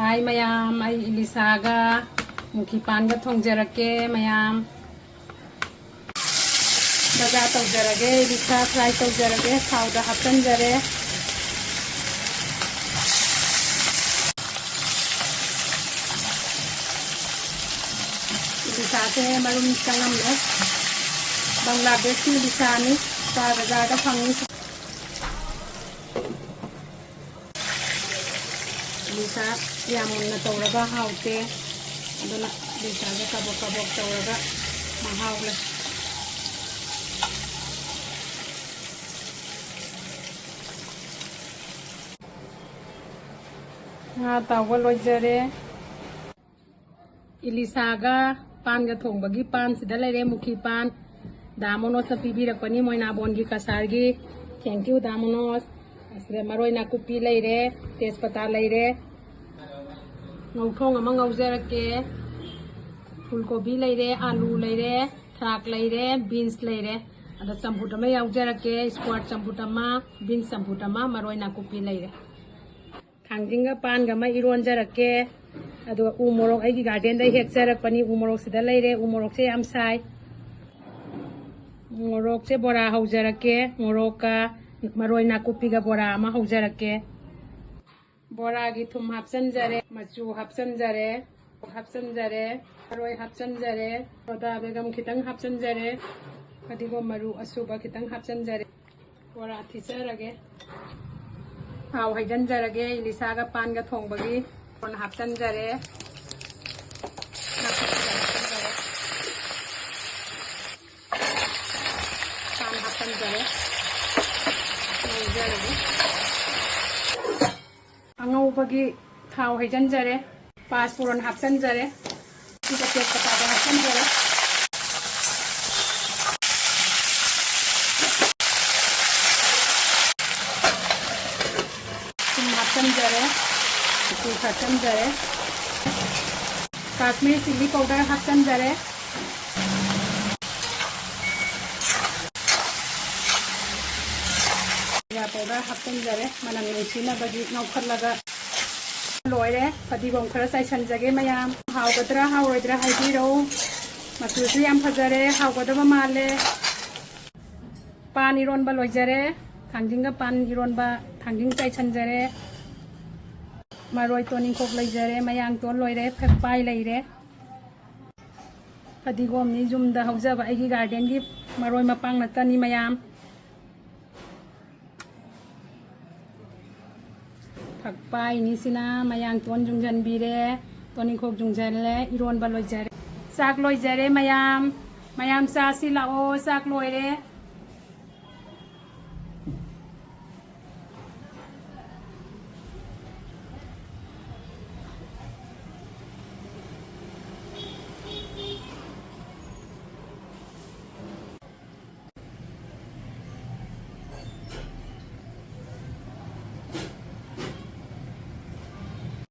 Hi mayam, ay Ilisaga, Mukhi Panga Thongjarake mayam. Baga tawjarage, Ilisha fry tawjarage, sauda hapsanjare. Ilisha se marum sangam le. Bangladesh ki Ilisha ni, baga da phangi. Ilisha yamun na tawraga haute. Aduna Ilisha ga kabok tawraga mahawle. Tawga loijare Ilisaga Panga Thongba gi pan sida leire Mukhi pan damonos na pibirakpani moina bongi kasargi. Thank you damonos. Asre maroi nakupi leire tespata leire ngauthong ama ngaujarake fulgobi leire alu leire thak leire beans leire ada champut ama yaujarake squash champut ama beans champut ama maroi nakupi leire Thangdinga pan gama iron jarake adu umorok aigi garden da hekjarak pani umorok sida leire umorok se yam sai morok se bora haujarake moroka maroi nakupi ga bora ama haujarake bora gi thum hapsanjare machu hapsanjare maroi hapsanjare oda begam khitang hapsanjare kadigo maru asuba khitang hapsanjare bora thicharage Hau haidan jarage Ilisaga Panga Thongbagi on hapsan jare pan hapsan jare angau bagi hau haidan jare paspuron hapsan jare kita cek kepada hapsan jare hapsanjare hapsanjare Kashmir chili powder hapsanjare ya powder hapsanjare manang nuisina bagi naukhatlaga loire padigom khara chaisanjage mayam haugadra hauroidra haibiro machusu yam phajare haugadaba male pan ironba loijare thangdinga pan ironba thangding chaisanjare Maroi toning kok leijare mayang ton loire phekpai leire padigom ni jumda haujaba aigi garden gi maroi mapang natani mayam phekpai ni sina mayang ton jungjan bire toning kok jungjanle iron ba loijare sak loijare mayam sa silao sak loire